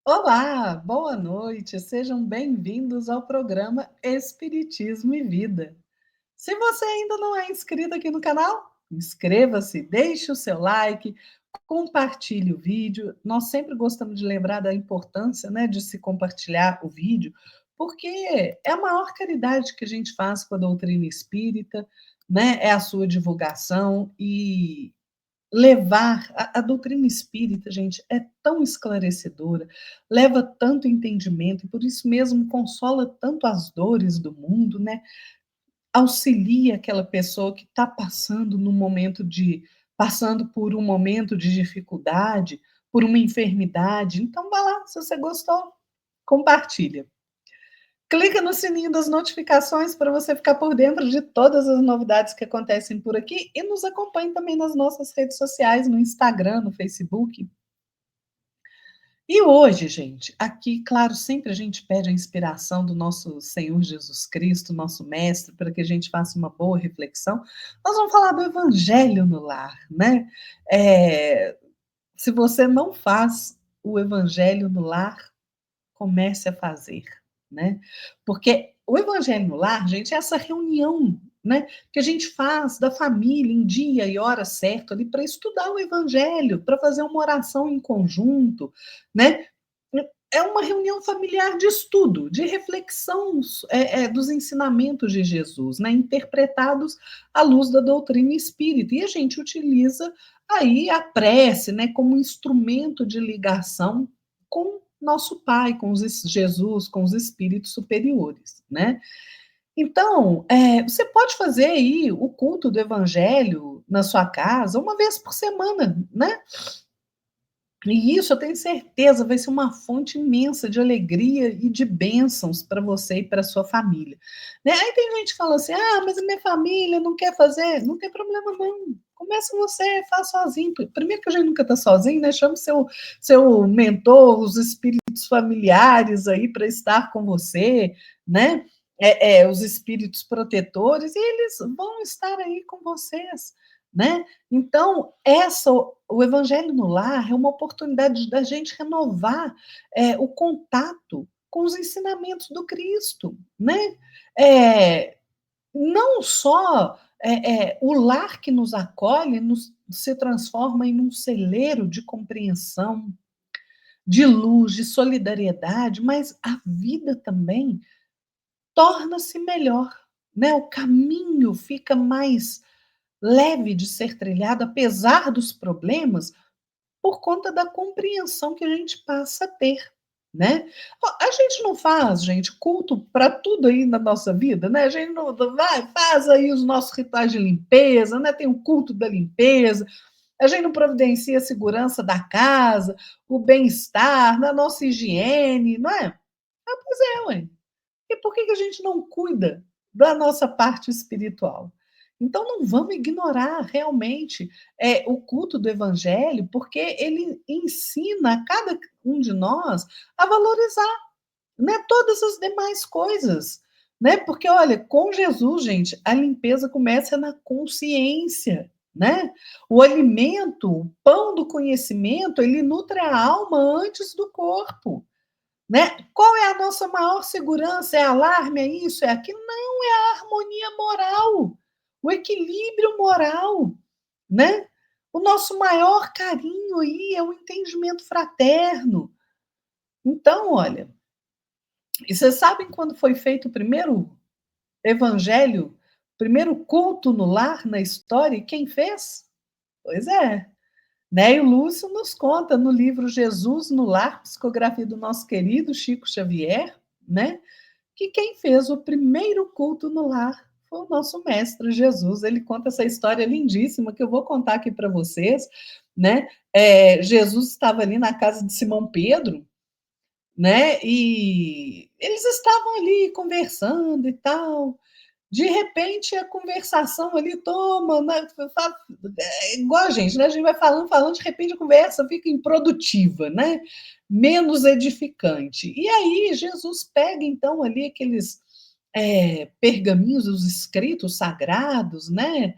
Olá, boa noite, sejam bem-vindos ao programa Espiritismo e Vida. Se você ainda não é inscrito aqui no canal, inscreva-se, deixe o seu like, compartilhe o vídeo. Nós sempre gostamos de lembrar da importância, né, de se compartilhar o vídeo, porque é a maior caridade que a gente faz com a doutrina espírita, né, é a sua divulgação e levar a doutrina espírita, gente, é tão esclarecedora, leva tanto entendimento e por isso mesmo consola tanto as dores do mundo, né? Auxilia aquela pessoa que está passando por um momento de dificuldade, por uma enfermidade. Então, vá lá, se você gostou, compartilha. Clica no sininho das notificações para você ficar por dentro de todas as novidades que acontecem por aqui e nos acompanhe também nas nossas redes sociais, no Instagram, no Facebook. E hoje, gente, aqui, claro, sempre a gente pede a inspiração do nosso Senhor Jesus Cristo, nosso Mestre, para que a gente faça uma boa reflexão. Nós vamos falar do Evangelho no lar, né? Se você não faz o Evangelho no lar, comece a fazer, né? Porque o Evangelho no Lar, gente, é essa reunião, né, que a gente faz da família em dia e hora certa ali para estudar o Evangelho, para fazer uma oração em conjunto, né? É uma reunião familiar de estudo, de reflexão dos ensinamentos de Jesus, né, interpretados à luz da doutrina espírita. E a gente utiliza aí a prece, né, como instrumento de ligação com nosso Pai, com Jesus, com os espíritos superiores, né? Então, você pode fazer aí o culto do Evangelho na sua casa uma vez por semana, né? E isso eu tenho certeza vai ser uma fonte imensa de alegria e de bênçãos para você e para sua família. Né? Aí tem gente que fala assim: ah, mas a minha família não quer fazer. Não tem problema, não. Começa você, faz sozinho. Primeiro que a gente nunca está sozinho, né? Chama seu mentor, os espíritos familiares aí para estar com você, né? Os espíritos protetores, e eles vão estar aí com vocês, né? Então, o Evangelho no Lar é uma oportunidade da gente renovar o contato com os ensinamentos do Cristo, né? É, não só o lar que nos acolhe se transforma em um celeiro de compreensão, de luz, de solidariedade, mas a vida também torna-se melhor, né? O caminho fica mais leve de ser trilhado, apesar dos problemas, por conta da compreensão que a gente passa a ter, né? A gente não faz, gente, culto para tudo aí na nossa vida, né? A gente não faz aí os nossos rituais de limpeza, né? Tem o culto da limpeza, a gente não providencia a segurança da casa, o bem-estar, na nossa higiene, não é? Ah, pois é, ué. E por que a gente não cuida da nossa parte espiritual? Então, não vamos ignorar realmente o culto do Evangelho, porque ele ensina a cada um de nós a valorizar, né, todas as demais coisas. Né? Porque, olha, com Jesus, gente, a limpeza começa na consciência. Né? O alimento, o pão do conhecimento, ele nutre a alma antes do corpo. Né? Qual é a nossa maior segurança? É alarme? É isso? É aquilo? Não, é a harmonia moral, o equilíbrio moral, né? O nosso maior carinho aí é o entendimento fraterno. Então, olha, e vocês sabem quando foi feito o primeiro evangelho, o primeiro culto no lar na história? E quem fez? Pois é, Neio Lúcio nos conta no livro Jesus no Lar, psicografia do nosso querido Chico Xavier, né? Que quem fez o primeiro culto no lar foi o nosso mestre Jesus. Ele conta essa história lindíssima que eu vou contar aqui para vocês, né? Jesus estava ali na casa de Simão Pedro, né? E eles estavam ali conversando e tal. De repente, a conversação ali toma, né? Igual a gente, né? A gente vai falando, falando, de repente a conversa fica improdutiva, né? Menos edificante. E aí, Jesus pega, então, ali aqueles pergaminhos, os escritos sagrados, né?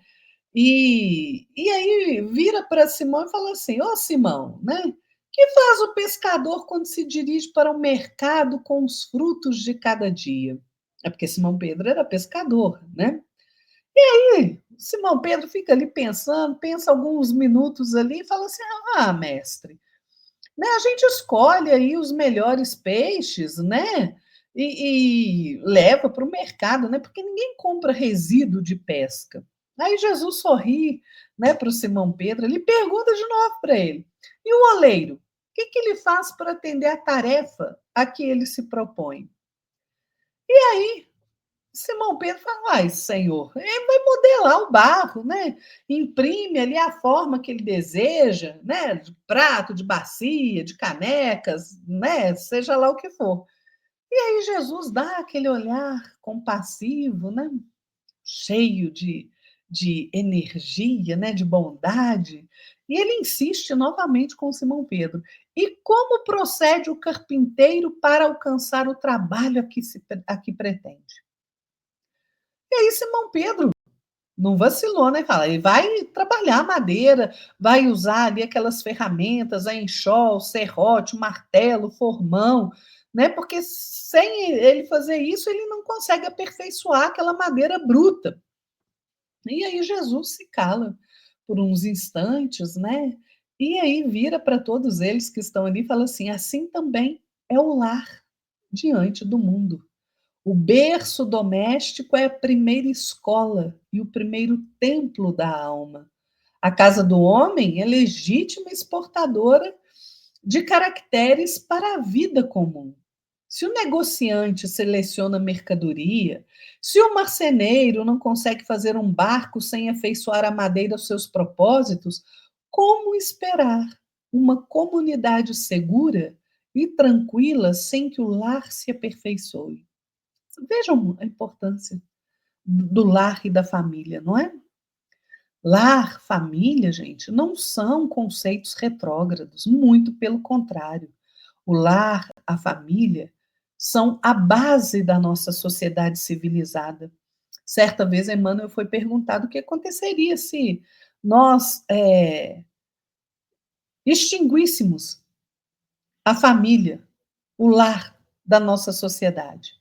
E aí vira para Simão e fala assim: Ô Simão, né? Que faz o pescador quando se dirige para o mercado com os frutos de cada dia? É porque Simão Pedro era pescador, né? E Simão Pedro fica ali pensando, pensa alguns minutos ali e fala assim: Ah, mestre, né, a gente escolhe aí os melhores peixes, né? E leva para o mercado, né? Porque ninguém compra resíduo de pesca. Aí Jesus sorri, né, para o Simão Pedro, ele pergunta de novo para ele: e o oleiro? O que, que ele faz para atender a tarefa a que ele se propõe? Simão Pedro fala: Ai, Senhor, ele vai modelar o barro, né? Imprime ali a forma que ele deseja, né? De prato, de bacia, de canecas, né? Seja lá o que for. E aí Jesus dá aquele olhar compassivo, né? Cheio de energia, né? De bondade. E ele insiste novamente com Simão Pedro. E como procede o carpinteiro para alcançar o trabalho a que pretende? E aí Simão Pedro não vacilou, né? Fala, ele vai trabalhar a madeira, vai usar ali aquelas ferramentas, a enxó, o serrote, o martelo, o formão, né? Porque sem ele fazer isso, ele não consegue aperfeiçoar aquela madeira bruta. E aí Jesus se cala por uns instantes, né? E aí vira para todos eles que estão ali e fala assim: assim também é o lar diante do mundo. O berço doméstico é a primeira escola e o primeiro templo da alma. A casa do homem é legítima exportadora de caracteres para a vida comum. Se o negociante seleciona mercadoria, se o marceneiro não consegue fazer um barco sem afeiçoar a madeira aos seus propósitos, como esperar uma comunidade segura e tranquila sem que o lar se aperfeiçoe? Vejam a importância do lar e da família, não é? Lar, família, gente, não são conceitos retrógrados, muito pelo contrário. O lar, a família, são a base da nossa sociedade civilizada. Certa vez, Emmanuel foi perguntado o que aconteceria se nós extinguíssemos a família, o lar da nossa sociedade.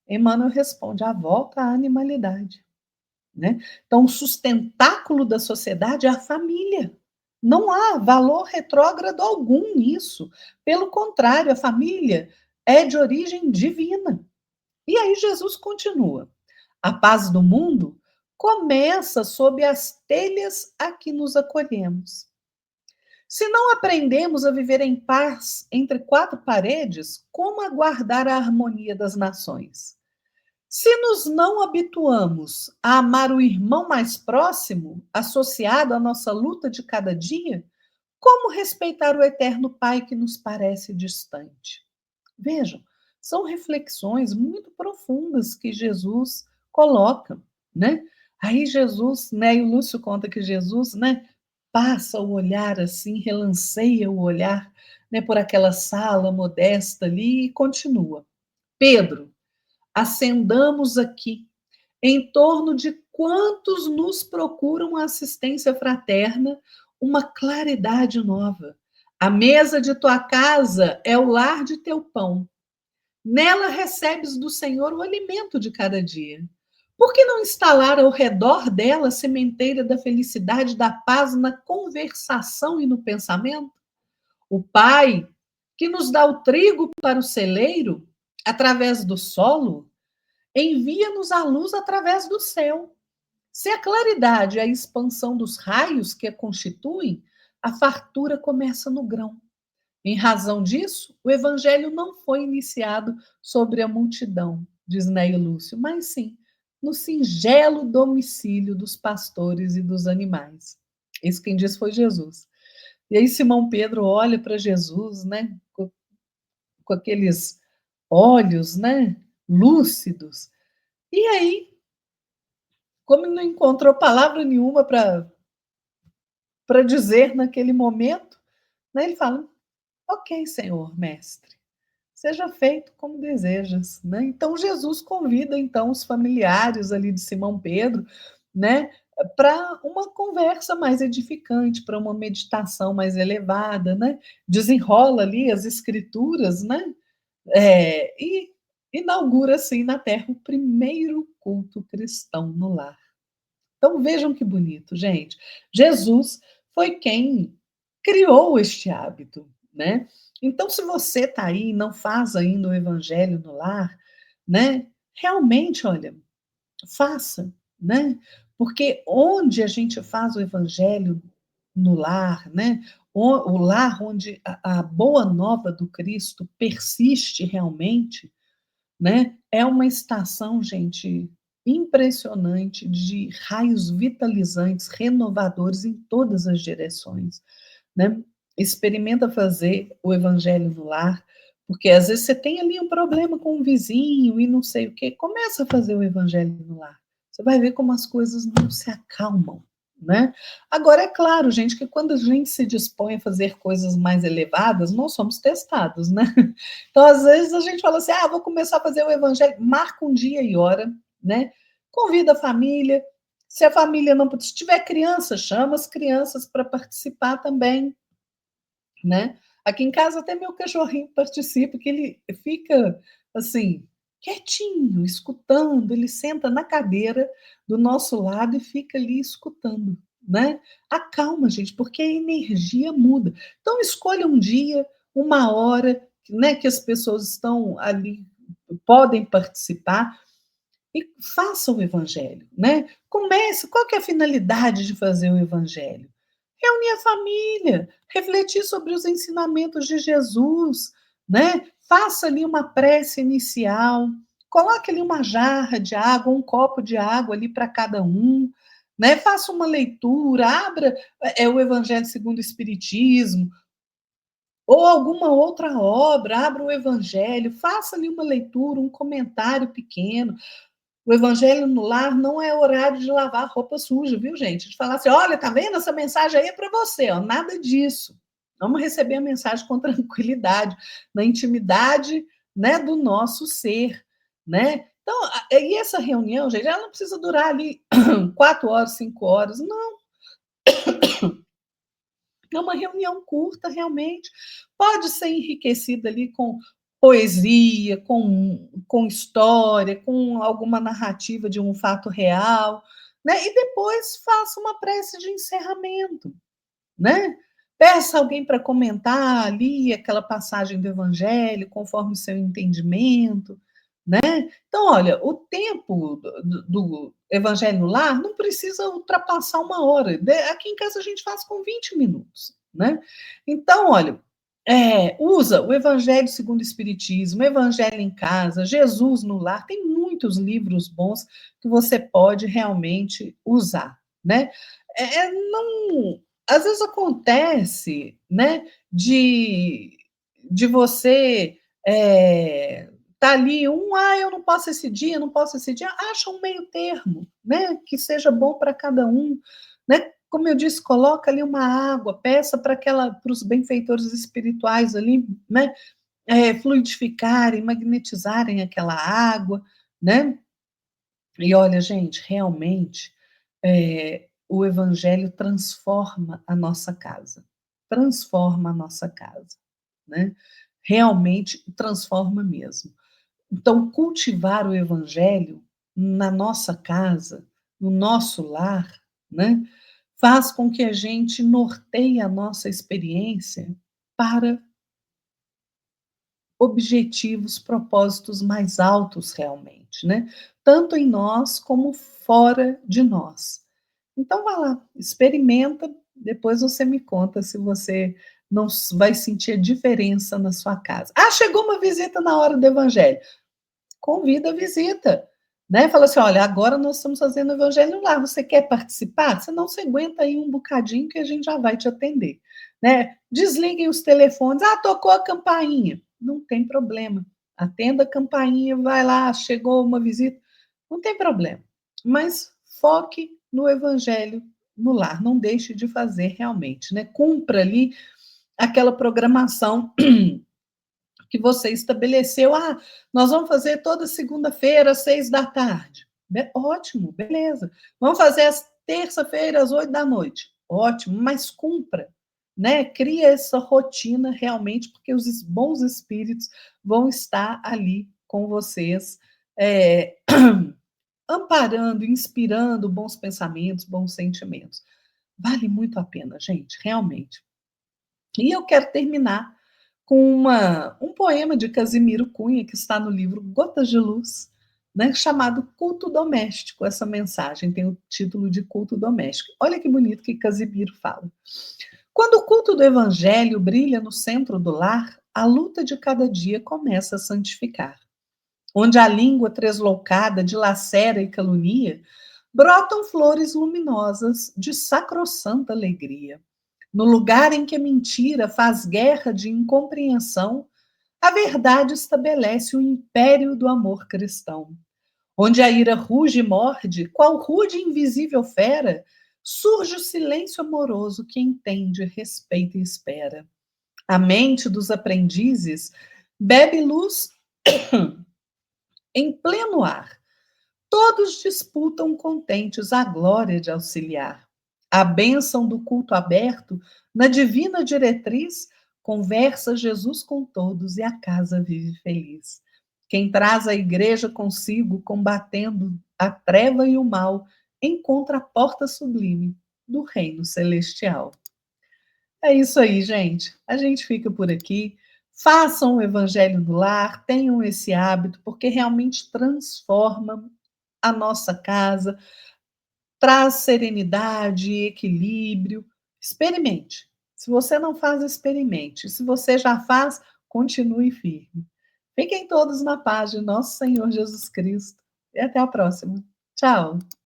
Emmanuel responde: a volta à animalidade. Né? Então, o sustentáculo da sociedade é a família. Não há valor retrógrado algum nisso. Pelo contrário, a família é de origem divina. E aí Jesus continua. A paz do mundo começa sob as telhas a que nos acolhemos. Se não aprendemos a viver em paz entre quatro paredes, como aguardar a harmonia das nações? Se nos não habituamos a amar o irmão mais próximo, associado à nossa luta de cada dia, como respeitar o eterno Pai que nos parece distante? Vejam, são reflexões muito profundas que Jesus coloca, né? Aí Jesus, né, e o Lúcio conta que Jesus, né, passa o olhar assim, relanceia o olhar, né, por aquela sala modesta ali e continua. Pedro, acendamos aqui em torno de quantos nos procuram a assistência fraterna, uma claridade nova. A mesa de tua casa é o lar de teu pão. Nela recebes do Senhor o alimento de cada dia. Por que não instalar ao redor dela a sementeira da felicidade, da paz na conversação e no pensamento? O Pai, que nos dá o trigo para o celeiro, através do solo, envia-nos a luz através do céu. Se a claridade é a expansão dos raios que a constituem, a fartura começa no grão. Em razão disso, o evangelho não foi iniciado sobre a multidão, diz Neio Lúcio, mas sim no singelo domicílio dos pastores e dos animais. Isso quem disse foi Jesus. E aí Simão Pedro olha para Jesus, né, com aqueles olhos, né, lúcidos. E aí, como não encontrou palavra nenhuma para dizer naquele momento, né, ele fala: Ok, Senhor, mestre, seja feito como desejas. Né? Então, Jesus convida então os familiares ali de Simão Pedro, né, para uma conversa mais edificante, para uma meditação mais elevada, né? Desenrola ali as escrituras, né? E inaugura assim na Terra o primeiro culto cristão no lar. Então vejam que bonito, gente. Jesus foi quem criou este hábito, né? Então, se você está aí e não faz ainda o evangelho no lar, né? Realmente, olha, faça, né? Porque onde a gente faz o evangelho no lar, né? O lar onde a boa nova do Cristo persiste realmente, né? É uma estação, gente, impressionante de raios vitalizantes, renovadores em todas as direções, né? Experimenta fazer o evangelho no lar, porque às vezes você tem ali um problema com o vizinho e não sei o quê. Começa a fazer o evangelho no lar. Você vai ver como as coisas não se acalmam, né? Agora, é claro, gente, que quando a gente se dispõe a fazer coisas mais elevadas, nós somos testados, né? Então, às vezes, a gente fala assim: ah, vou começar a fazer o evangelho, marca um dia e hora, né? Convida a família. Se a família não. Se tiver criança, chama as crianças para participar também, né? Aqui em casa até meu cachorrinho participa, que ele fica assim, quietinho, escutando, ele senta na cadeira do nosso lado e fica ali escutando, né? Acalma, gente, porque a energia muda. Então escolha um dia, uma hora, né, que as pessoas estão ali, podem participar e faça o evangelho, né? Comece, qual que é a finalidade de fazer o evangelho? Reunir a família, refletir sobre os ensinamentos de Jesus, né? Faça ali uma prece inicial, coloque ali uma jarra de água, um copo de água ali para cada um, né? Faça uma leitura, abra o Evangelho segundo o Espiritismo, ou alguma outra obra, abra o Evangelho, faça ali uma leitura, um comentário pequeno. O evangelho no lar não é horário de lavar roupa suja, viu, gente? De falar assim: olha, tá vendo? Essa mensagem aí é para você, ó. Nada disso. Vamos receber a mensagem com tranquilidade, na intimidade, né, do nosso ser, né? Então, e essa reunião, gente, ela não precisa durar ali 4 horas, 5 horas, não. É uma reunião curta, realmente. Pode ser enriquecida ali com poesia, com história, com alguma narrativa de um fato real, né? E depois faça uma prece de encerramento, né? Peça alguém para comentar ali aquela passagem do Evangelho, conforme o seu entendimento, né? Então, olha, o tempo do Evangelho no lar não precisa ultrapassar uma hora. Aqui em casa a gente faz com 20 minutos, né? Então, olha, usa o Evangelho segundo o Espiritismo, Evangelho em casa, Jesus no lar, tem muitos livros bons que você pode realmente usar, né? Não, às vezes acontece, né, de você tá ali eu não posso esse dia, não posso esse dia, acha um meio termo, né, que seja bom para cada um, né? Como eu disse, coloca ali uma água, peça para os benfeitores espirituais ali, né, fluidificarem, magnetizarem aquela água, né? E olha, gente, realmente o evangelho transforma a nossa casa, transforma a nossa casa, né? Realmente transforma mesmo. Então, cultivar o evangelho na nossa casa, no nosso lar, né, faz com que a gente norteie a nossa experiência para objetivos, propósitos mais altos realmente, né? Tanto em nós como fora de nós. Então, vá lá, experimenta, depois você me conta se você não vai sentir a diferença na sua casa. Ah, chegou uma visita na hora do evangelho. Convida a visita, né? Fala assim: olha, agora nós estamos fazendo o evangelho lá, você quer participar? Senão você aguenta aí um bocadinho que a gente já vai te atender, né? Desliguem os telefones. Ah, tocou a campainha. Não tem problema. Atenda a campainha, vai lá, chegou uma visita. Não tem problema. Mas foque no evangelho no lar. Não deixe de fazer realmente, né? Cumpra ali aquela programação que você estabeleceu. Ah, nós vamos fazer toda segunda-feira, às 6 da tarde. Ótimo, beleza. Vamos fazer às terça-feira às 8 da noite. Ótimo, mas cumpra, né? Cria essa rotina realmente, porque os bons espíritos vão estar ali com vocês, é, amparando, inspirando bons pensamentos, bons sentimentos. Vale muito a pena, gente, realmente. E eu quero terminar com um poema de Casimiro Cunha, que está no livro Gotas de Luz, né, chamado Culto Doméstico. Essa mensagem tem o título de Culto Doméstico. Olha que bonito que Casimiro fala. Quando o culto do evangelho brilha no centro do lar, a luta de cada dia começa a santificar. Onde a língua tresloucada dilacera e calunia, brotam flores luminosas de sacrossanta alegria. No lugar em que a mentira faz guerra de incompreensão, a verdade estabelece o império do amor cristão. Onde a ira ruge e morde, qual rude e invisível fera, surge o silêncio amoroso que entende, respeita e espera. A mente dos aprendizes bebe luz em pleno ar. Todos disputam contentes a glória de auxiliar. A bênção do culto aberto, na divina diretriz, conversa Jesus com todos e a casa vive feliz. Quem traz a igreja consigo, combatendo a treva e o mal, encontra a porta sublime do reino celestial. É isso aí, gente. A gente fica por aqui. Façam o evangelho do lar, tenham esse hábito, porque realmente transforma a nossa casa, traz serenidade, equilíbrio. Experimente. Se você não faz, experimente. Se você já faz, continue firme. Fiquem todos na paz de nosso Senhor Jesus Cristo. E até a próxima. Tchau.